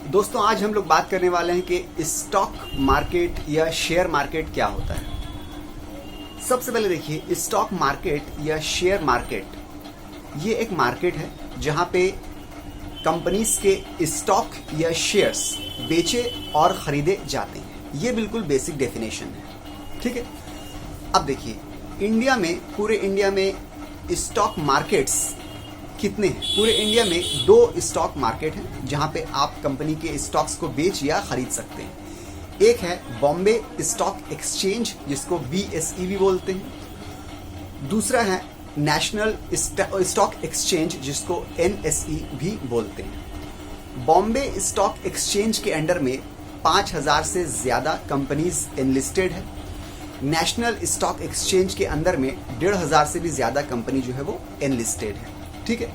दोस्तों आज हम लोग बात करने वाले हैं कि स्टॉक मार्केट या शेयर मार्केट क्या होता है। सबसे पहले देखिए, स्टॉक मार्केट या शेयर मार्केट ये एक मार्केट है जहां पे कंपनीज के स्टॉक या शेयर्स बेचे और खरीदे जाते हैं। ये बिल्कुल बेसिक डेफिनेशन है, ठीक है। अब देखिए, इंडिया में, पूरे इंडिया में स्टॉक मार्केट्स कितने हैं? पूरे इंडिया में 2 स्टॉक मार्केट हैं जहां पे आप कंपनी के स्टॉक्स को बेच या खरीद सकते हैं। एक है बॉम्बे स्टॉक एक्सचेंज, जिसको BSE भी बोलते हैं। दूसरा है नेशनल स्टॉक एक्सचेंज, जिसको NSE भी बोलते हैं। बॉम्बे स्टॉक एक्सचेंज के अंडर में 5000 से ज्यादा कंपनीज एनलिस्टेड है। नेशनल स्टॉक एक्सचेंज के अंदर में 1500 से भी ज्यादा कंपनी जो है वो एनलिस्टेड है, ठीक है।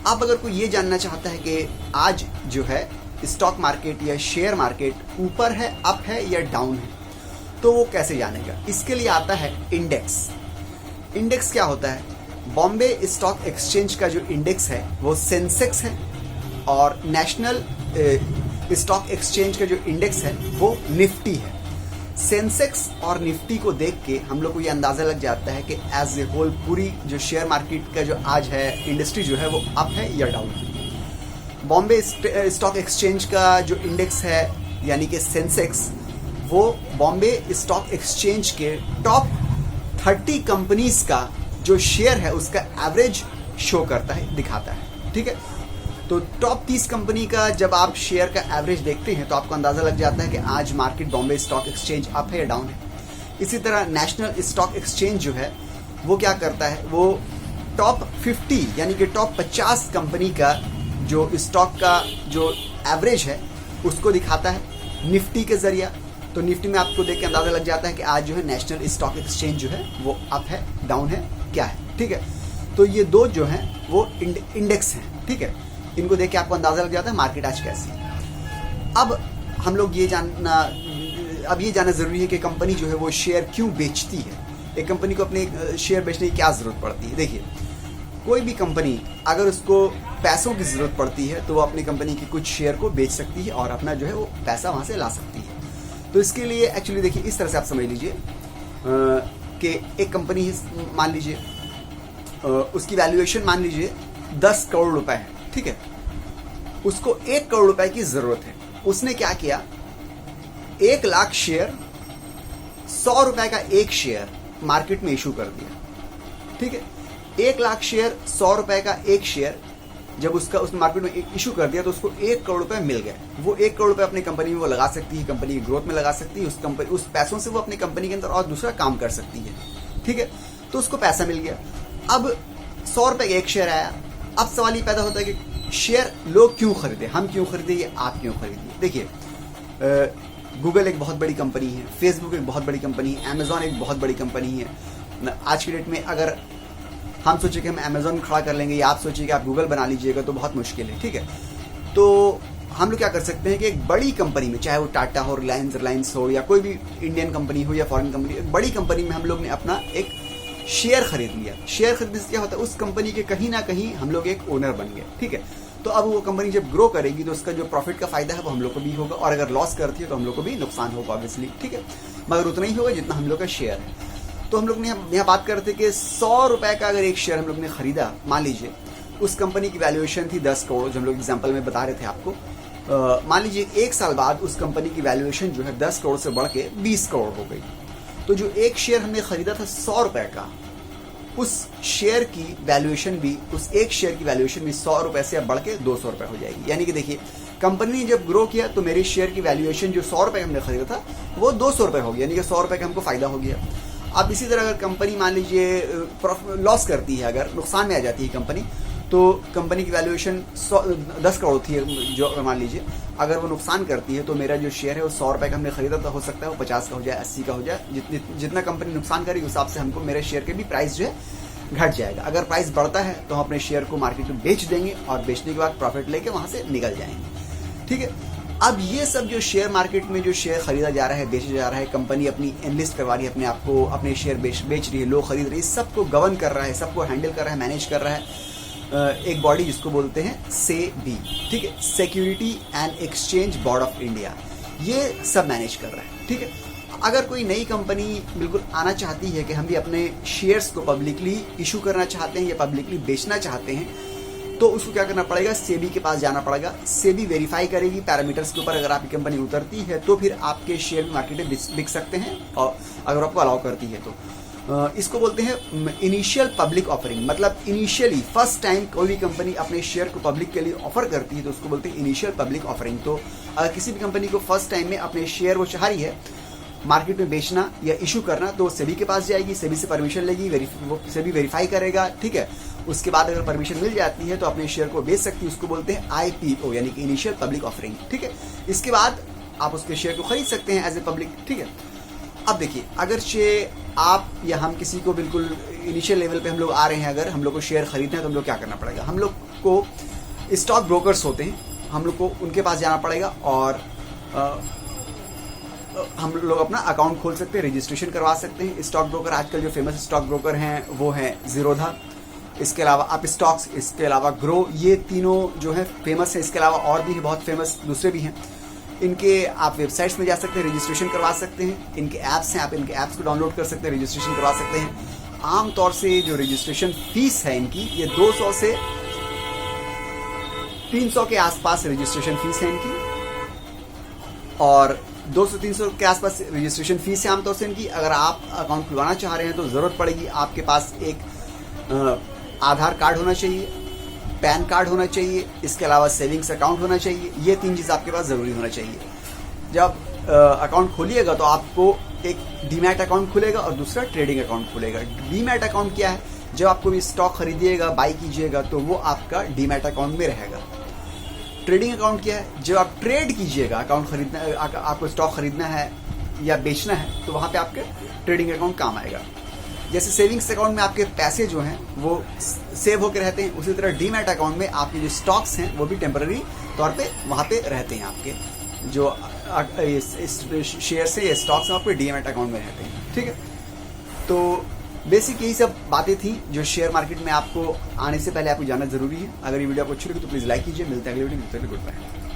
अब अगर कोई ये जानना चाहता है कि आज जो है स्टॉक मार्केट या शेयर मार्केट ऊपर है, अप है या डाउन है, तो वो कैसे जानेगा? इसके लिए आता है इंडेक्स। इंडेक्स क्या होता है? बॉम्बे स्टॉक एक्सचेंज का जो इंडेक्स है वो सेंसेक्स है, और नेशनल स्टॉक एक्सचेंज का जो इंडेक्स है वो निफ्टी है। सेंसेक्स और निफ्टी को देख के हम लोग को ये अंदाजा लग जाता है कि एज ए होल पूरी जो शेयर मार्केट का जो आज है इंडस्ट्री जो है वो अप है या डाउन है। बॉम्बे स्टॉक एक्सचेंज का जो इंडेक्स है यानी कि सेंसेक्स, वो बॉम्बे स्टॉक एक्सचेंज के टॉप 30 कंपनीज का जो शेयर है उसका एवरेज शो करता है, दिखाता है, ठीक है। तो टॉप 30 कंपनी का जब आप शेयर का एवरेज देखते हैं तो आपको अंदाजा लग जाता है कि आज market Bombay stock exchange up है या डाउन है। इसी तरह नेशनल स्टॉक एक्सचेंज जो है वो क्या करता है, वो टॉप 50 यानी कि टॉप 50 कंपनी का जो स्टॉक का जो एवरेज है उसको दिखाता है निफ्टी के जरिए। तो निफ्टी में आपको देख के अंदाजा लग जाता है कि आज जो है नेशनल स्टॉक एक्सचेंज जो है वो अप है, डाउन है, क्या है, ठीक है। तो ये 2 जो है वो इंडेक्स हैं, ठीक है। इनको देख के आपको अंदाजा लग जाता है मार्केट आज कैसी है। अब हम लोग ये जानना जरूरी है कि कंपनी जो है वो शेयर क्यों बेचती है। एक कंपनी को अपने शेयर बेचने की क्या जरूरत पड़ती है? देखिए, कोई भी कंपनी अगर उसको पैसों की जरूरत पड़ती है तो वो अपनी कंपनी के कुछ शेयर को बेच सकती है और अपना जो है वो पैसा वहां से ला सकती है। तो इसके लिए एक्चुअली देखिए, इस तरह से आप समझ लीजिए कि एक कंपनी मान लीजिए, उसकी वैल्यूएशन मान लीजिए 10 करोड़ रुपए है, ठीक है। उसको 1 करोड़ रुपए की जरूरत है। उसने क्या किया, 1 लाख शेयर, 100 रुपए का एक शेयर मार्केट में इशू कर दिया, ठीक है। 1 लाख शेयर, 100 रुपए का एक शेयर जब उस मार्केट में इशू कर दिया तो उसको 1 करोड़ रुपए मिल गए। वो 1 करोड़ रुपए अपनी कंपनी में वो लगा सकती है, कंपनी की ग्रोथ में लगा सकती है। उस पैसों से वो अपनी कंपनी के अंदर और दूसरा काम कर सकती है, ठीक है। तो उसको पैसा मिल गया। अब 100 रुपए का एक शेयर आया। अब सवाल ये पैदा होता है कि शेयर लोग क्यों खरीदे, हम क्यों खरीदे या आप क्यों खरीदिए? देखिए, गूगल एक बहुत बड़ी कंपनी है, फेसबुक एक बहुत बड़ी कंपनी है, अमेजॉन एक बहुत बड़ी कंपनी है। आज की डेट में अगर हम सोचे कि हम अमेजॉन खड़ा कर लेंगे या आप सोचिए कि आप गूगल बना लीजिएगा तो बहुत मुश्किल है, ठीक है। तो हम लोग क्या कर सकते हैं कि एक बड़ी कंपनी में, चाहे वो टाटा हो, रिलायंस हो, या कोई भी इंडियन कंपनी हो या फॉरेन कंपनी, एक बड़ी कंपनी में हम लोग ने अपना एक शेयर खरीद लिया। शेयर खरीदने से क्या होता है, उस कंपनी के कहीं ना कहीं हम लोग एक ओनर बन गए, ठीक है। तो अब वो कंपनी जब ग्रो करेगी तो उसका जो प्रॉफिट का फायदा है वो हम लोग को भी होगा, और अगर लॉस करती है तो हम लोग को भी नुकसान होगा ऑब्वियसली, ठीक है। मगर उतना ही होगा जितना हम लोग का शेयर है। तो हम लोग ने यहाँ बात करते कि 100 रुपए का अगर एक शेयर हम लोग ने खरीदा, मान लीजिए उस कंपनी की वैल्यूएशन थी 10 करोड़, जो हम लोग एग्जाम्पल में बता रहे थे आपको। मान लीजिए 1 साल बाद उस कंपनी की वैल्यूएशन जो है 10 करोड़ से बढ़ के 20 करोड़ हो गई। तो जो एक शेयर हमने खरीदा था 100 रुपए का, उस शेयर की वैल्यूएशन भी, उस एक शेयर की वैल्यूएशन भी 100 रुपए से अब बढ़ के 200 रुपए हो जाएगी। यानी कि देखिए, कंपनी ने जब ग्रो किया तो मेरे शेयर की वैल्यूएशन जो 100 रुपए हमने खरीदा था वो 200 रुपए हो गया, यानी कि 100 रुपए का हमको फायदा हो गया। अब इसी तरह अगर कंपनी मान लीजिए लॉस करती है, अगर नुकसान में आ जाती है कंपनी, तो कंपनी की वैल्यूएशन 10 करोड़ थी, जो मान लीजिए अगर वो नुकसान करती है तो मेरा जो शेयर है वो 100 रुपए का हमने खरीदा था, हो सकता है वो 50 का हो जाए, 80 का हो जाए। जितना कंपनी नुकसान करेगी उस हिसाब से हमको मेरे शेयर के भी प्राइस जो है घट जाएगा। अगर प्राइस बढ़ता है तो हम अपने शेयर को मार्केट में बेच देंगे और बेचने के बाद प्रॉफिट लेके वहां से निकल जाएंगे, ठीक है। अब ये सब जो शेयर मार्केट में जो शेयर खरीदा जा रहा है, बेचा जा रहा है, कंपनी अपनी एनलिस्ट करवा रही है अपने आप को, अपने शेयर बेच रही है, लोग खरीद रही है, सबको गवर्न कर रहा है, सबको हैंडल कर रहा है, मैनेज कर रहा है, एक बॉडी जिसको बोलते हैं सेबी, ठीक है, security and exchange board of India, ये सब मैनेज कर रहा है, ठीक है। अगर कोई नई कंपनी बिल्कुल आना चाहती है कि हम भी अपने शेयर्स को पब्लिकली इशू करना चाहते हैं या पब्लिकली बेचना चाहते हैं, तो उसको क्या करना पड़ेगा, सेबी के पास जाना पड़ेगा। सेबी वेरीफाई करेगी पैरामीटर्स के ऊपर, अगर आपकी कंपनी उतरती है तो फिर आपके शेयर मार्केट में बिक सकते हैं, और अगर आपको अलाउ करती है तो इसको बोलते हैं इनिशियल पब्लिक ऑफरिंग। मतलब इनिशियली फर्स्ट टाइम कोई भी कंपनी अपने शेयर को पब्लिक के लिए ऑफर करती है तो उसको बोलते हैं इनिशियल पब्लिक ऑफरिंग। तो अगर किसी भी कंपनी को फर्स्ट टाइम में अपने शेयर वो चाह रही है मार्केट में बेचना या इशू करना, तो सेबी के पास जाएगी, सेबी से परमिशन लेगी, वो सेबी वेरीफाई करेगा, ठीक है। उसके बाद अगर परमिशन मिल जाती है तो अपने शेयर को बेच सकती है, उसको बोलते हैं IPO यानी कि इनिशियल पब्लिक ऑफरिंग, ठीक है। इसके बाद आप उसके शेयर को खरीद सकते हैं एज ए पब्लिक, ठीक है। अब देखिए, अगर आप या हम किसी को बिल्कुल इनिशियल लेवल पे हम लोग आ रहे हैं, अगर हम लोग को शेयर खरीदना है तो हम लोग क्या करना पड़ेगा, हम लोग को स्टॉक ब्रोकर्स होते हैं, हम लोग को उनके पास जाना पड़ेगा और हम लोग अपना अकाउंट खोल सकते हैं, रजिस्ट्रेशन करवा सकते हैं। स्टॉक ब्रोकर आजकल जो फेमस स्टॉक ब्रोकर हैं वो हैं जीरोधा, इसके अलावा अप स्टॉक्स, इसके अलावा ग्रो, ये तीनों जो है फेमस है। इसके अलावा और भी है बहुत फेमस दूसरे भी हैं। इनके आप वेबसाइट्स में जा सकते हैं, रजिस्ट्रेशन करवा सकते हैं। इनके ऐप्स हैं, आप इनके ऐप्स को डाउनलोड कर सकते हैं, रजिस्ट्रेशन करवा सकते हैं। आमतौर से जो रजिस्ट्रेशन फीस है इनकी, ये 200 से 300 के आसपास रजिस्ट्रेशन फीस है इनकी, और 200-300 के आसपास रजिस्ट्रेशन फीस है आमतौर से इनकी। अगर आप अकाउंट खुलवाना चाह रहे हैं तो ज़रूरत पड़ेगी आपके पास एक आधार कार्ड होना चाहिए, पैन कार्ड होना चाहिए, इसके अलावा सेविंग्स अकाउंट होना चाहिए। ये 3 चीज़ आपके पास ज़रूरी होना चाहिए। जब अकाउंट खोलिएगा तो आपको एक डीमैट अकाउंट खुलेगा और दूसरा ट्रेडिंग अकाउंट खुलेगा। डीमैट अकाउंट क्या है, जब आपको भी स्टॉक खरीदिएगा, बाई कीजिएगा तो वो आपका डीमैट अकाउंट में रहेगा। ट्रेडिंग अकाउंट क्या है, जब आप ट्रेड कीजिएगा, अकाउंट खरीदना, आपको स्टॉक खरीदना है या बेचना है तो वहाँ पे आपके ट्रेडिंग अकाउंट काम आएगा। जैसे सेविंग्स अकाउंट में आपके पैसे जो हैं वो सेव होकर रहते हैं, उसी तरह डीमैट अकाउंट में आपके जो स्टॉक्स हैं वो भी टेम्पररी तौर पे वहाँ पे रहते हैं। आपके जो शेयर्स हैं या स्टॉक्स हैं आपके डीमैट अकाउंट में रहते हैं, ठीक है। तो बेसिक यही सब बातें थी जो शेयर मार्केट में आपको आने से पहले आपको जानना जरूरी है। अगर ये वीडियो आपको अच्छी लगी तो प्लीज़ लाइक कीजिए। मिलते हैं अगले वीडियो में, गुड बाय।